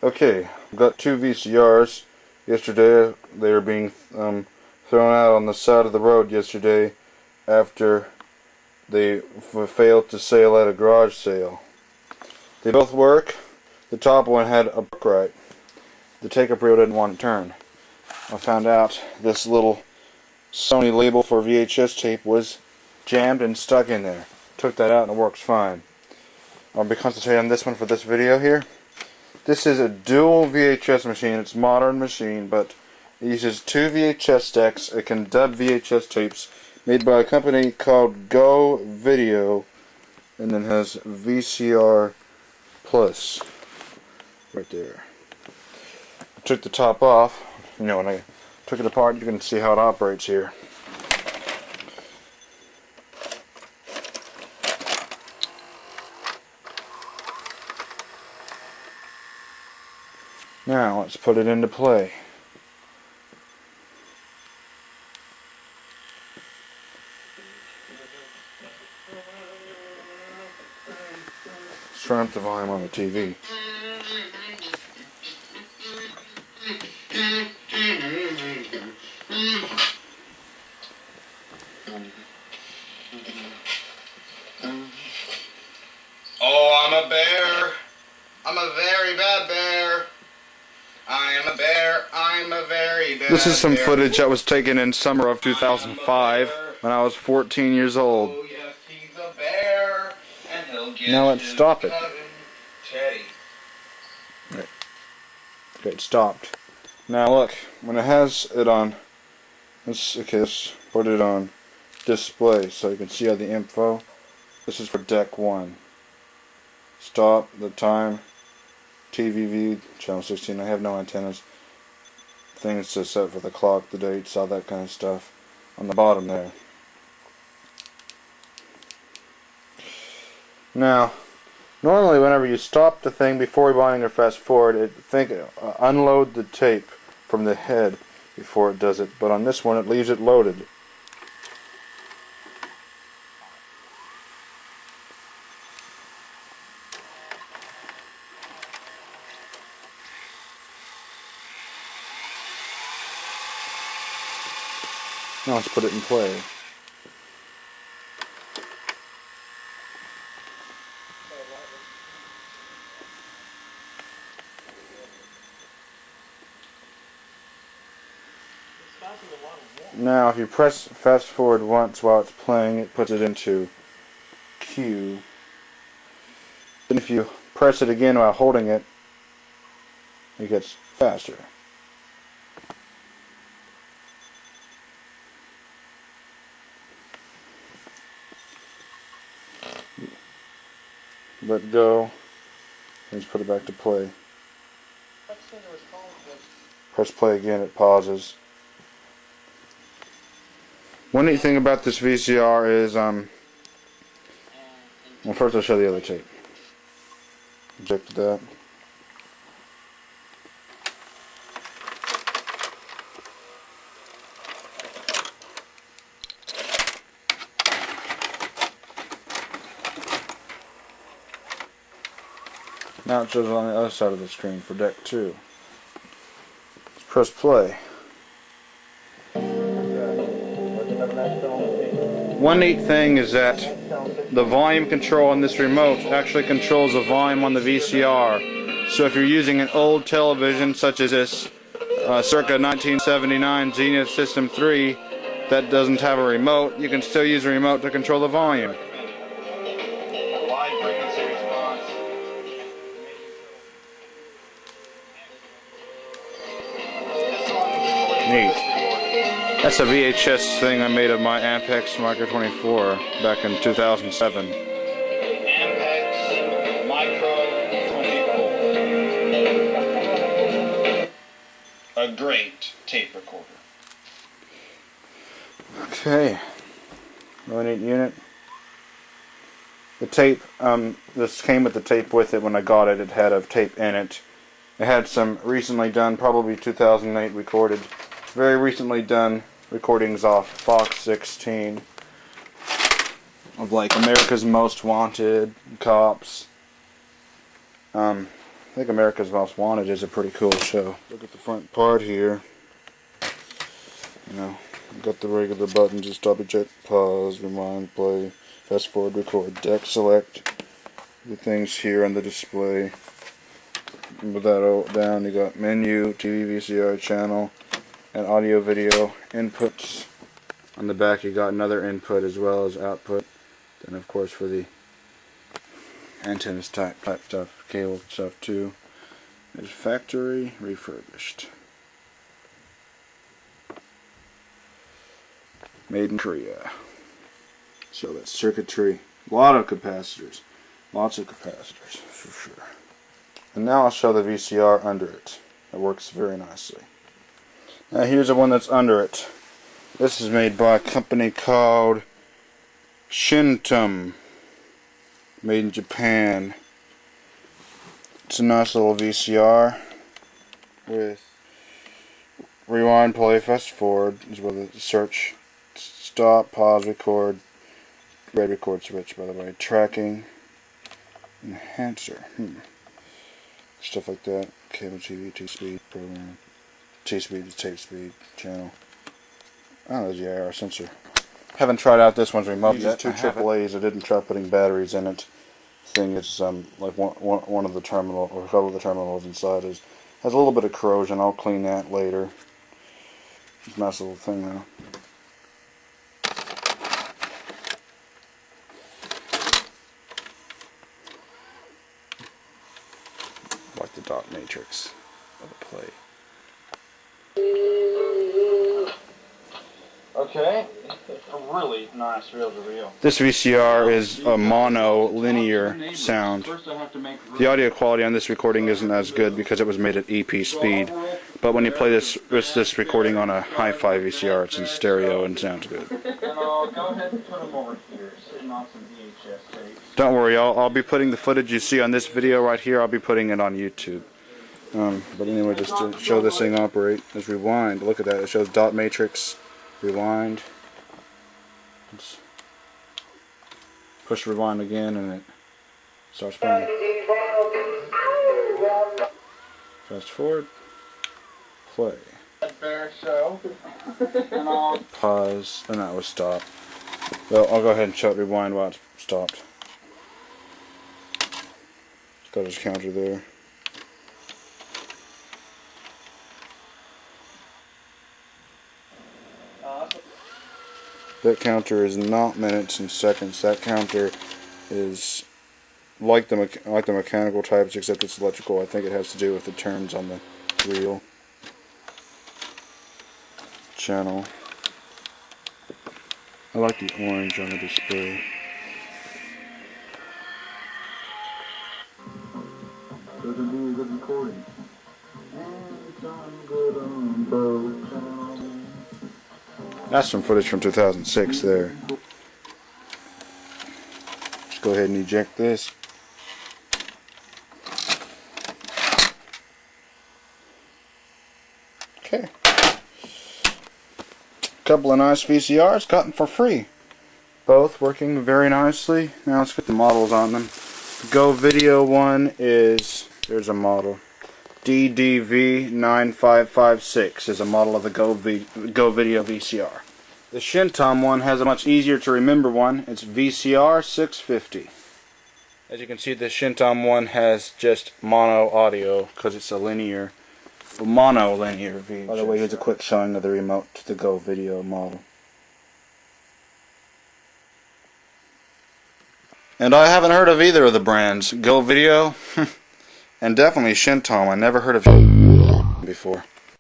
Okay, got two VCRs yesterday. They were being thrown out on the side of the road yesterday after they failed to sell at a garage sale. They both work. The top one had a upright. The take-up reel didn't want to turn. I found out this little Sony label for VHS tape was jammed and stuck in there. Took that out and it works fine. I'll be concentrating on this one for this video here. This is a dual VHS machine. It's a modern machine, but it uses two VHS decks. It can dub VHS tapes made by a company called Go Video, and then has VCR Plus right there. I took the top off. You know, when I took it apart, you can see how it operates here. Now let's put it into play. Let's turn up the volume on the TV. Oh, I'm a bear. I'm a very bad bear. I am a bear. I'm a very bad This is some bear. footage that was taken in summer of 2005 when I was 14 years old. Oh, yes, he's a bear, and he'll get Now let's his stop it. cousin, Teddy. Right. Okay, it stopped. Now look, when it has it on, let's put it on display so you can see all the info. This is for deck 1. Stop, the time, TV view, channel 16. I have no antennas. Things to set for the clock, the dates, all that kind of stuff on the bottom there. Now, normally whenever you stop the thing before rewinding or fast forward, unload the tape from the head before it does it. But on this one, it leaves it loaded. Now let's put it in play. Now if you press fast forward once while it's playing, it puts it into Q. Then if you press it again while holding it, it gets faster. Let go, and just put it back to play. Press play again, it pauses. One neat thing about this VCR is, well, first I'll show the other tape. Eject that. Now it shows on the other side of the screen for deck 2. Let's press play. One neat thing is that the volume control on this remote actually controls the volume on the VCR. So if you're using an old television such as this circa 1979 Zenith System 3 that doesn't have a remote, you can still use a remote to control the volume. Neat. That's a VHS thing I made of my Ampex Micro 24 back in 2007. Ampex Micro 24. A great tape recorder. Okay. Really neat unit. The tape, this came with the tape with it when I got it. It had a tape in it. It had some recently done, probably 2008 recorded, very recently done recordings off Fox 16 of like America's Most Wanted, Cops, I think America's Most Wanted is a pretty cool show. Look at the front part here. You know, got the regular buttons to stop, eject, pause, rewind, play, fast forward, record, deck select. The things here on the display. With that all down, you got menu, TV, VCR channel, and audio video inputs. On the back, you got another input as well as output. Then, of course, for the antennas type stuff, cable stuff too. There's factory refurbished. Made in Korea. So that's circuitry. A lot of capacitors. Lots of capacitors, for sure. And now I'll show the VCR under it. It works very nicely. Now here's the one that's under it. This is made by a company called Shintom. Made in Japan. It's a nice little VCR with rewind, play, fast forward, as well as search, stop, pause, record, red record switch, by the way, tracking, enhancer, stuff like that, cable TV, T-speed, program, T-speed is tape speed, channel, I don't know, the IR sensor. Haven't tried out this one's remote yet. Two AAAs. I didn't try putting batteries in it. Thing is like one of the terminal or a couple of the terminals inside has a little bit of corrosion. I'll clean that later. It's a nice little thing though. Like the dot matrix of a play. Okay, a really nice reel-to-reel. This VCR is a mono linear sound. The audio quality on this recording isn't as good because it was made at EP speed. But when you play this recording on a hi-fi VCR, it's in stereo and sounds good. And I'll go ahead and put them over here, sitting on some VHS tapes. Don't worry, I'll be putting the footage you see on this video right here, I'll be putting it on YouTube. But anyway, just to show this thing operate, let's rewind. Look at that, it shows dot matrix. Rewind. Let's push rewind again and it starts playing. Fast forward. Play. Bear show. Pause. And that was stop. Well, I'll go ahead and shut rewind while it's stopped. It's got his counter there. That counter is not minutes and seconds. That counter is like the mechanical types, except it's electrical. I think it has to do with the turns on the reel. Channel. I like the orange on the display. Good to be a good recording. And I'm good on both channels. That's some footage from 2006 there. Let's go ahead and eject this. Okay. Couple of nice VCRs gotten for free. Both working very nicely. Now let's get the models on them. The Go Video one is, there's a model. DDV9556 is a model of the Go Video VCR. The Shintom one has a much easier to remember one. It's VCR650. As you can see, the Shintom one has just mono audio because it's a mono-linear VHS. By the way, here's a quick showing of the remote to the Go Video model. And I haven't heard of either of the brands. Go Video and definitely Shintom. I never heard of before.